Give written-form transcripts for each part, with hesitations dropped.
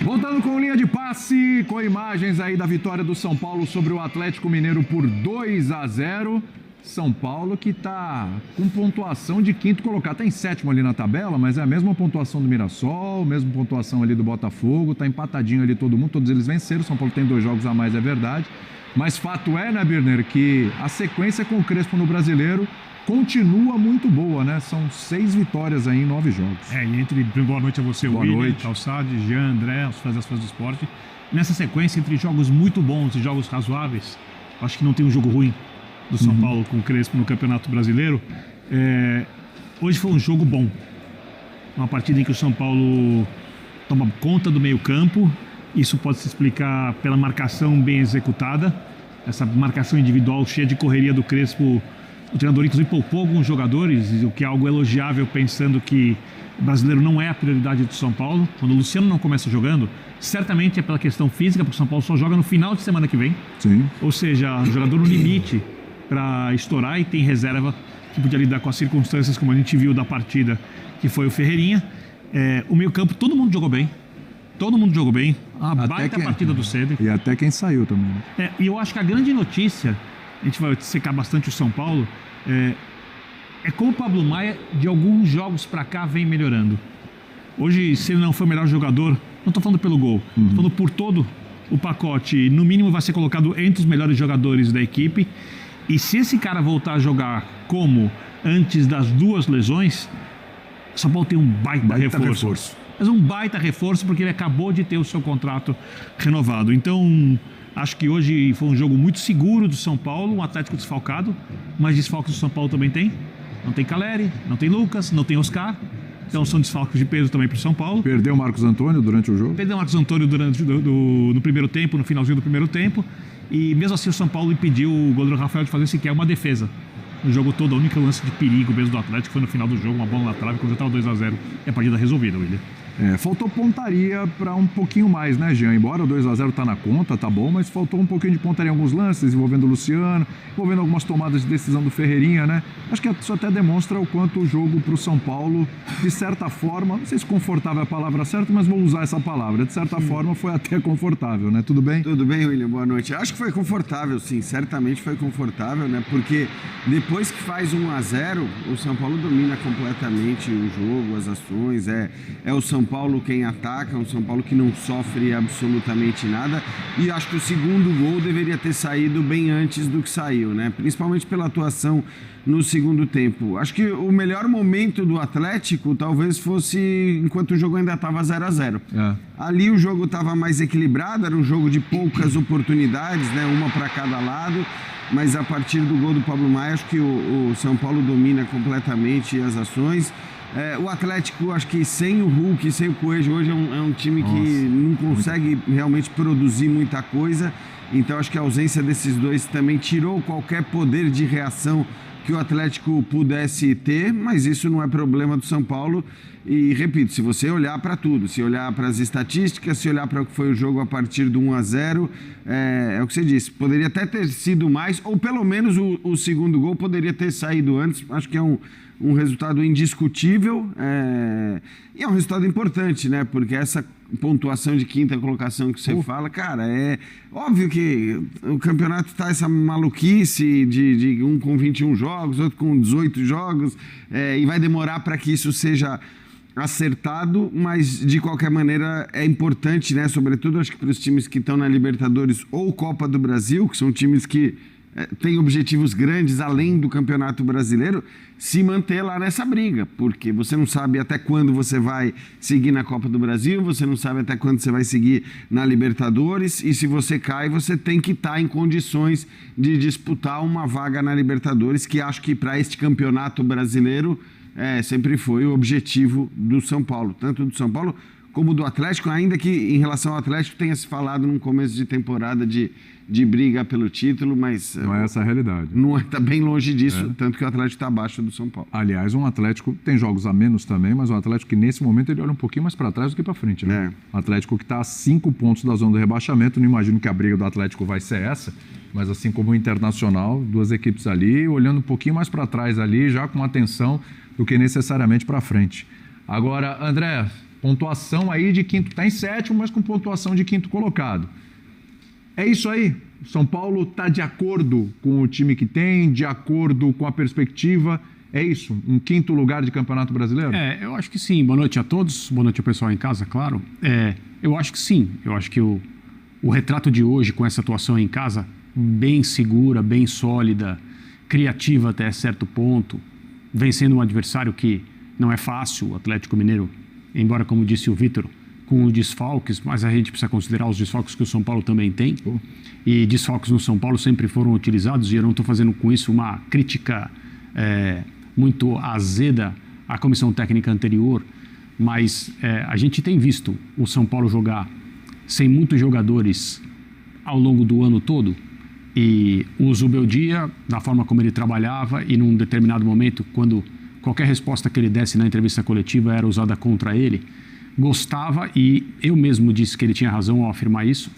Voltando com linha de passe, com imagens aí da vitória do São Paulo sobre o Atlético Mineiro por 2-0. São Paulo que está com pontuação de quinto colocado. Está em sétimo ali na tabela, mas é a mesma pontuação do Mirassol, mesma pontuação ali do Botafogo. Está empatadinho ali todo mundo, todos eles venceram. São Paulo tem 2 jogos a mais, é verdade. Mas fato é, né, Birner, que a sequência com o Crespo no Brasileiro continua muito boa, né? São 6 vitórias aí em 9 jogos. Boa noite a você, William, Calçade, Jean, André, os fãs do esporte. Nessa sequência, entre jogos muito bons e jogos razoáveis, acho que não tem um jogo ruim do São Paulo com o Crespo no Campeonato Brasileiro. Hoje foi um jogo bom. Uma partida em que o São Paulo toma conta do meio-campo. Isso pode se explicar pela marcação bem executada. Essa marcação individual cheia de correria do Crespo. O treinador, inclusive, poupou alguns jogadores, o que é algo elogiável, pensando que o brasileiro não é a prioridade do São Paulo. Quando o Luciano não começa jogando, certamente é pela questão física, porque o São Paulo só joga no final de semana que vem. Sim. Ou seja, jogador no limite para estourar, e tem reserva que podia lidar com as circunstâncias, como a gente viu da partida, que foi o Ferreirinha. O meio-campo, todo mundo jogou bem. Todo mundo jogou bem. A baita partida do Cedric. E até quem saiu também. E eu acho que a grande notícia, a gente vai secar bastante o São Paulo, é como o Pablo Maia, de alguns jogos para cá, vem melhorando. Hoje, se ele não for o melhor jogador, não estou falando pelo gol, estou falando por todo o pacote, no mínimo vai ser colocado entre os melhores jogadores da equipe. E se esse cara voltar a jogar como antes das 2 lesões, o São Paulo tem um baita reforço. Mas um baita reforço, porque ele acabou de ter o seu contrato renovado. Então, acho que hoje foi um jogo muito seguro do São Paulo, um Atlético desfalcado, mas desfalques do São Paulo também tem. Não tem Caleri, não tem Lucas, não tem Oscar. Então são desfalques de peso também para o São Paulo. Perdeu o Marcos Antônio durante o jogo? Perdeu o Marcos Antônio no primeiro tempo, no finalzinho do primeiro tempo. E mesmo assim o São Paulo impediu o goleiro Rafael de fazer sequer uma defesa. No jogo todo, a única lance de perigo mesmo do Atlético foi no final do jogo, uma bola na trave, quando já estava 2-0 e a partida resolvida, William. Faltou pontaria para um pouquinho mais, né, Jean? Embora o 2-0 tá na conta, tá bom, mas faltou um pouquinho de pontaria em alguns lances, envolvendo o Luciano, envolvendo algumas tomadas de decisão do Ferreirinha, né? Acho que isso até demonstra o quanto o jogo para o São Paulo, de certa forma, não sei se confortável é a palavra certa, mas vou usar essa palavra, de certa forma foi até confortável, né? Tudo bem? Tudo bem, William, boa noite. Acho que foi confortável, sim, certamente foi confortável, né? Porque depois que faz 1-0, o São Paulo domina completamente o jogo, as ações, é o São Paulo quem ataca, um São Paulo que não sofre absolutamente nada, e acho que o segundo gol deveria ter saído bem antes do que saiu, né? Principalmente pela atuação no segundo tempo. Acho que o melhor momento do Atlético talvez fosse enquanto o jogo ainda estava 0-0. Ali o jogo estava mais equilibrado, era um jogo de poucas oportunidades, né? Uma para cada lado, mas a partir do gol do Pablo Maia, acho que o São Paulo domina completamente as ações. O Atlético, acho que sem o Hulk, sem o Coelho, hoje é um time que não consegue realmente produzir muita coisa. Então acho que a ausência desses dois também tirou qualquer poder de reação que o Atlético pudesse ter, mas isso não é problema do São Paulo. E repito, se você olhar para tudo, se olhar para as estatísticas, se olhar para o que foi o jogo a partir do 1-0, é o que você disse, poderia até ter sido mais, ou pelo menos o segundo gol poderia ter saído antes. Acho que é um resultado indiscutível, e é um resultado importante, né? Porque essa pontuação de quinta colocação que você fala, cara, é óbvio que o campeonato tá essa maluquice de um com 21 jogos, outro com 18 jogos, e vai demorar para que isso seja acertado, mas de qualquer maneira é importante, né? Sobretudo acho que para os times que estão na Libertadores ou Copa do Brasil, que são times que têm objetivos grandes além do Campeonato Brasileiro, se manter lá nessa briga, porque você não sabe até quando você vai seguir na Copa do Brasil, você não sabe até quando você vai seguir na Libertadores, e se você cai, você tem que estar em condições de disputar uma vaga na Libertadores, que acho que para este Campeonato Brasileiro sempre foi o objetivo do São Paulo, tanto do São Paulo como do Atlético, ainda que em relação ao Atlético tenha se falado num começo de temporada de briga pelo título, mas não é essa a realidade. Não está bem longe disso, tanto que o Atlético está abaixo do São Paulo. Aliás, um Atlético tem jogos a menos também, mas um Atlético que nesse momento ele olha um pouquinho mais para trás do que para frente, né? Um Atlético que está a 5 pontos da zona do rebaixamento, não imagino que a briga do Atlético vai ser essa, mas assim como o Internacional, 2 equipes ali, olhando um pouquinho mais para trás ali, já com atenção do que necessariamente para frente. Agora, André, Pontuação aí de quinto, está em sétimo, mas com pontuação de quinto colocado. É isso aí? O São Paulo está de acordo com o time que tem, de acordo com a perspectiva? É isso? Um quinto lugar de Campeonato Brasileiro? Eu acho que sim. Boa noite a todos. Boa noite ao pessoal em casa, claro. Eu acho que sim. Eu acho que o retrato de hoje, com essa atuação em casa, bem segura, bem sólida, criativa até certo ponto, vencendo um adversário que não é fácil, o Atlético Mineiro, embora, como disse o Vitor, com desfalques, mas a gente precisa considerar os desfalques que o São Paulo também tem. E desfalques no São Paulo sempre foram utilizados, e eu não estou fazendo com isso uma crítica muito azeda à comissão técnica anterior, mas a gente tem visto o São Paulo jogar sem muitos jogadores ao longo do ano todo, e o Zubeldia, da forma como ele trabalhava, e num determinado momento, quando qualquer resposta que ele desse na entrevista coletiva era usada contra ele, gostava, e eu mesmo disse que ele tinha razão ao afirmar isso,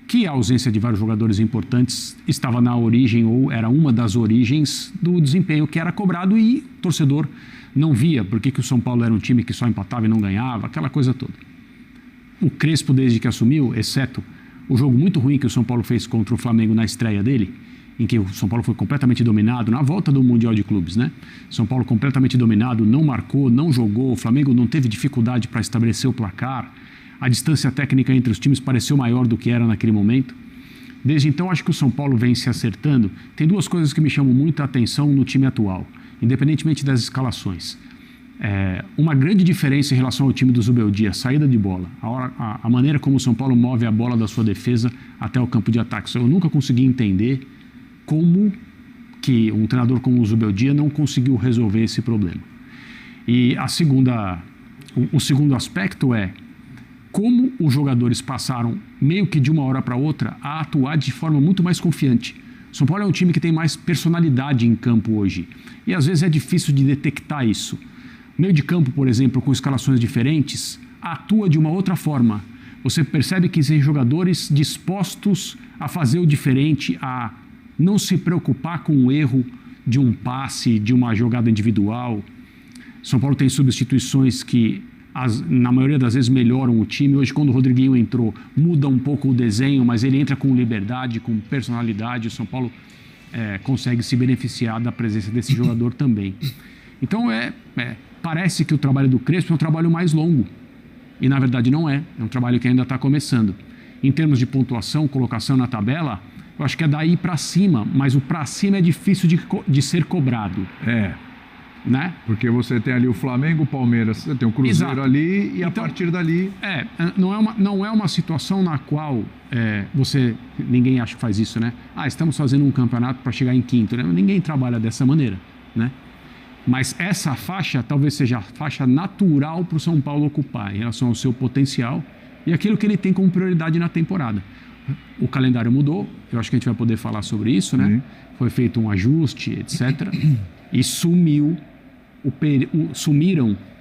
que a ausência de vários jogadores importantes estava na origem, ou era uma das origens do desempenho que era cobrado, e o torcedor não via porque que o São Paulo era um time que só empatava e não ganhava, aquela coisa toda. O Crespo, desde que assumiu, exceto o jogo muito ruim que o São Paulo fez contra o Flamengo na estreia dele, em que o São Paulo foi completamente dominado, na volta do Mundial de Clubes, né? São Paulo completamente dominado, não marcou, não jogou, o Flamengo não teve dificuldade para estabelecer o placar, a distância técnica entre os times pareceu maior do que era naquele momento. Desde então, acho que o São Paulo vem se acertando. Tem duas coisas que me chamam muita atenção no time atual, independentemente das escalações. Uma grande diferença em relação ao time do Zubeldia, saída de bola, a maneira como o São Paulo move a bola da sua defesa até o campo de ataque. Eu nunca consegui entender como que um treinador como o Zubeldia não conseguiu resolver esse problema. E o segundo aspecto é como os jogadores passaram, meio que de uma hora para outra, a atuar de forma muito mais confiante. O São Paulo é um time que tem mais personalidade em campo hoje, e às vezes é difícil de detectar isso. O meio de campo, por exemplo, com escalações diferentes, atua de uma outra forma. Você percebe que tem jogadores dispostos a fazer o diferente, a não se preocupar com o erro de um passe, de uma jogada individual. São Paulo tem substituições que, na maioria das vezes, melhoram o time. Hoje, quando o Rodriguinho entrou, muda um pouco o desenho, mas ele entra com liberdade, com personalidade. O São Paulo consegue se beneficiar da presença desse jogador também. Então, parece que o trabalho do Crespo é um trabalho mais longo. E, na verdade, não é. É um trabalho que ainda está começando. Em termos de pontuação, colocação na tabela, eu acho que é daí para cima, mas o para cima é difícil de ser cobrado. Né? Porque você tem ali o Flamengo, o Palmeiras, você tem o Cruzeiro. Exato. Ali, e então, a partir dali... Não é uma situação na qual ninguém acha que faz isso, né? Estamos fazendo um campeonato para chegar em quinto, né? Ninguém trabalha dessa maneira, né? Mas essa faixa talvez seja a faixa natural para o São Paulo ocupar em relação ao seu potencial e aquilo que ele tem como prioridade na temporada. O calendário mudou, eu acho que a gente vai poder falar sobre isso, né? Foi feito um ajuste, etc. E sumiram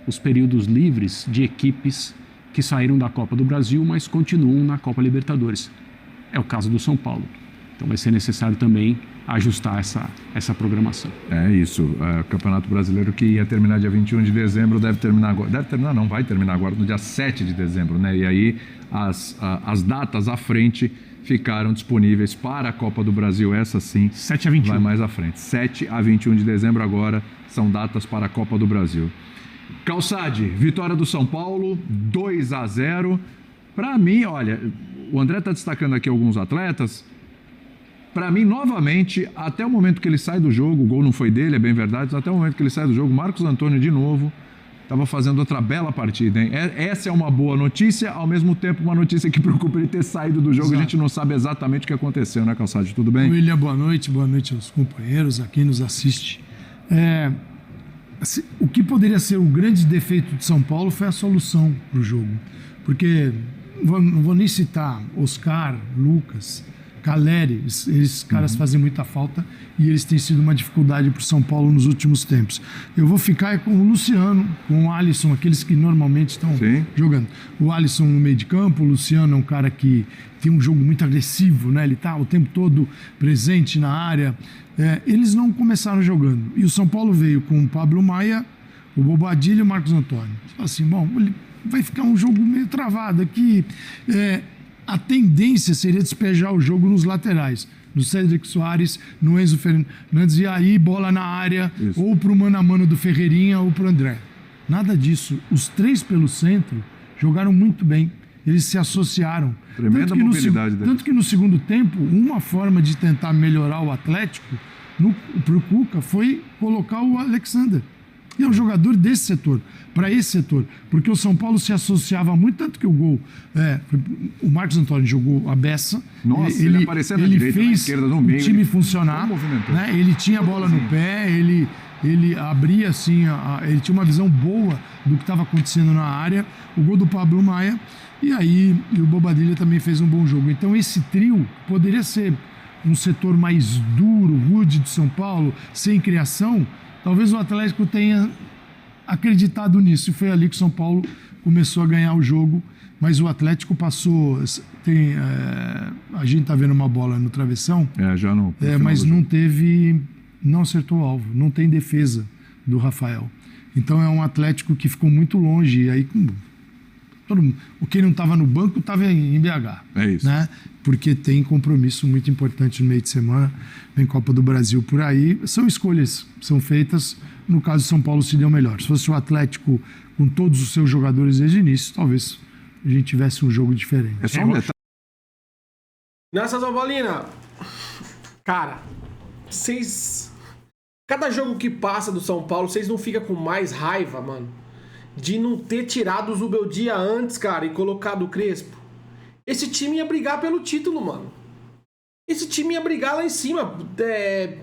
os períodos livres de equipes que saíram da Copa do Brasil, mas continuam na Copa Libertadores. É o caso do São Paulo. Então vai ser necessário também ajustar essa programação. É isso. O Campeonato Brasileiro, que ia terminar dia 21 de dezembro, vai terminar agora no dia 7 de dezembro, né? E aí as datas à frente ficaram disponíveis para a Copa do Brasil, essa sim. 7 a 21. Vai mais à frente. 7 a 21 de dezembro agora são datas para a Copa do Brasil. Calçade, vitória do São Paulo, 2-0. Para mim, olha, o André está destacando aqui alguns atletas. Para mim, novamente, até o momento que ele sai do jogo, o gol não foi dele, é bem verdade, mas até o momento que ele sai do jogo, Marcos Antônio de novo estava fazendo outra bela partida, hein? Essa é uma boa notícia, ao mesmo tempo uma notícia que preocupa ele ter saído do jogo. Exato. A gente não sabe exatamente o que aconteceu, né, Calçade? Tudo bem? William, boa noite aos companheiros, a quem nos assiste. O que poderia ser o grande defeito de São Paulo foi a solução para o jogo, porque não vou nem citar Oscar, Lucas, Caleri, esses caras fazem muita falta e eles têm sido uma dificuldade para o São Paulo nos últimos tempos. Eu vou ficar com o Luciano, com o Alisson, aqueles que normalmente estão jogando. O Alisson no meio de campo, o Luciano é um cara que tem um jogo muito agressivo, né? Ele está o tempo todo presente na área. Eles não começaram jogando. E o São Paulo veio com o Pablo Maia, o Bobadilha e o Marcos Antônio. Assim, bom, vai ficar um jogo meio travado aqui. A tendência seria despejar o jogo nos laterais, no Cédric Soares, no Enzo Fernandes, e aí bola na área, ou pro mano a mano do Ferreirinha ou pro André. Nada disso. Os 3 pelo centro jogaram muito bem. Eles se associaram. Tremenda mobilidade deles. Tanto que no segundo tempo, uma forma de tentar melhorar o Atlético pro Cuca foi colocar o Alexander. E é um jogador desse setor, para esse setor. Porque o São Paulo se associava muito, tanto que o gol... o Marcos Antônio jogou a beça. Nossa, ele apareceu na direita, na esquerda, no meio. O time funcionar. Né? Ele tinha a bola no pé, ele abria assim, ele tinha uma visão boa do que estava acontecendo na área. O gol do Pablo Maia. E o Bobadilla também fez um bom jogo. Então esse trio poderia ser um setor mais duro, rude de São Paulo, sem criação. Talvez o Atlético tenha acreditado nisso. E foi ali que o São Paulo começou a ganhar o jogo. Mas o Atlético passou... a gente está vendo uma bola no travessão. Já não. Mas não teve... Não acertou o alvo. Não tem defesa do Rafael. Então é um Atlético que ficou muito longe. E aí... Quem não estava no banco estava em BH. É isso. Né? Porque tem compromisso muito importante no meio de semana, vem Copa do Brasil por aí. São escolhas, são feitas. No caso, São Paulo se deu melhor. Se fosse o Atlético com todos os seus jogadores desde o início, talvez a gente tivesse um jogo diferente. É só um detalhe. Nessa São Paulina, cara, cada jogo que passa do São Paulo, vocês não ficam com mais raiva, mano, de não ter tirado o Zubeldia antes, cara, e colocado o Crespo? Esse time ia brigar pelo título, mano. Esse time ia brigar lá em cima.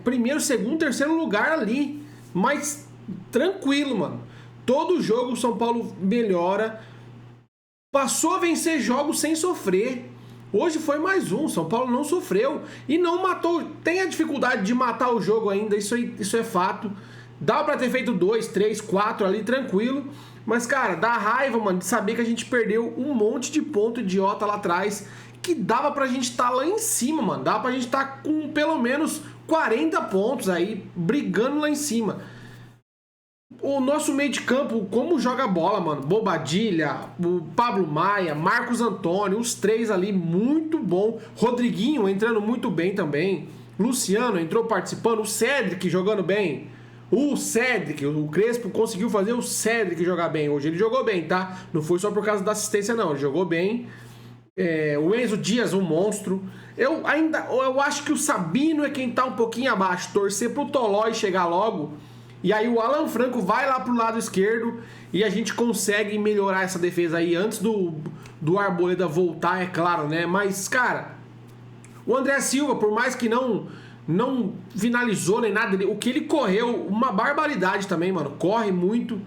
Primeiro, segundo, terceiro lugar ali. Mas tranquilo, mano. Todo jogo o São Paulo melhora. Passou a vencer jogos sem sofrer. Hoje foi mais um. São Paulo não sofreu. E não matou. Tem a dificuldade de matar o jogo ainda. Isso é fato. Dá pra ter feito 2, 3, 4 ali, tranquilo. Mas, cara, dá raiva, mano, de saber que a gente perdeu um monte de ponto idiota lá atrás, que dava pra gente estar lá em cima, mano. Dava pra gente estar com pelo menos 40 pontos aí, brigando lá em cima. O nosso meio de campo, como joga bola, mano. Bobadilla, o Pablo Maia, Marcos Antônio, os 3 ali, muito bom. Rodriguinho entrando muito bem também. Luciano entrou participando. O Cédric jogando bem. O Cédric, o Crespo conseguiu fazer o Cédric jogar bem. Hoje ele jogou bem, tá? Não foi só por causa da assistência, não. Ele jogou bem. O Enzo Dias, um monstro. Eu acho que o Sabino é quem tá um pouquinho abaixo. Torcer pro Tolói chegar logo. E aí o Alan Franco vai lá pro lado esquerdo e a gente consegue melhorar essa defesa aí antes do Arboleda voltar, é claro, né? Mas, cara, o André Silva, por mais que não finalizou nem nada, o que ele correu, uma barbaridade também, mano. Corre muito.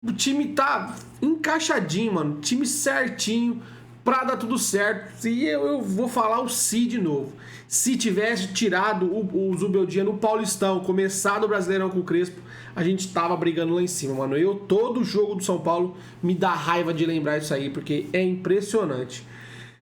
O time tá encaixadinho, mano. Time certinho pra dar tudo certo. E eu vou falar o Si de novo. Se tivesse tirado o Zubeldia no Paulistão, começado o Brasileirão com o Crespo, a gente tava brigando lá em cima, mano. Todo jogo do São Paulo me dá raiva de lembrar isso aí, porque é impressionante.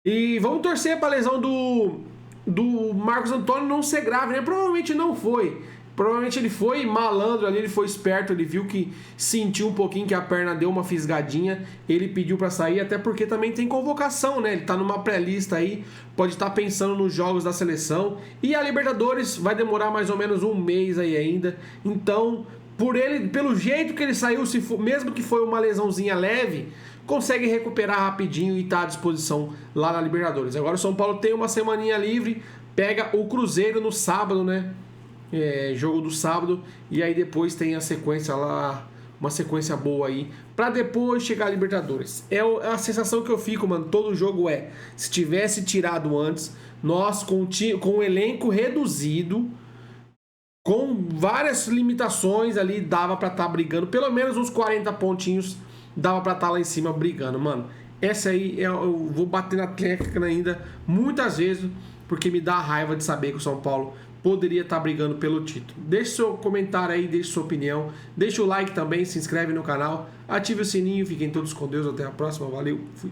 E vamos torcer pra lesão do Marcos Antônio não ser grave, né? Provavelmente não foi. Provavelmente ele foi malandro ali, ele foi esperto, ele viu que sentiu um pouquinho que a perna deu uma fisgadinha, ele pediu pra sair, até porque também tem convocação, né? Ele tá numa pré-lista aí, pode estar pensando nos jogos da seleção, e a Libertadores vai demorar mais ou menos um mês aí ainda, então, pelo jeito que ele saiu, mesmo que foi uma lesãozinha leve, consegue recuperar rapidinho e tá à disposição lá na Libertadores. Agora o São Paulo tem uma semaninha livre, pega o Cruzeiro no sábado, né? Jogo do sábado, e aí depois tem a sequência lá, uma sequência boa aí, pra depois chegar a Libertadores. A sensação que eu fico, mano, todo jogo se tivesse tirado antes, nós com o elenco reduzido, com várias limitações ali, dava pra estar brigando, pelo menos uns 40 pontinhos, dava pra estar lá em cima brigando, mano. Essa aí, eu vou bater na tecla ainda muitas vezes, porque me dá raiva de saber que o São Paulo poderia estar brigando pelo título. Deixe seu comentário aí, deixe sua opinião, deixe o like também, se inscreve no canal, ative o sininho, fiquem todos com Deus, até a próxima, valeu, fui.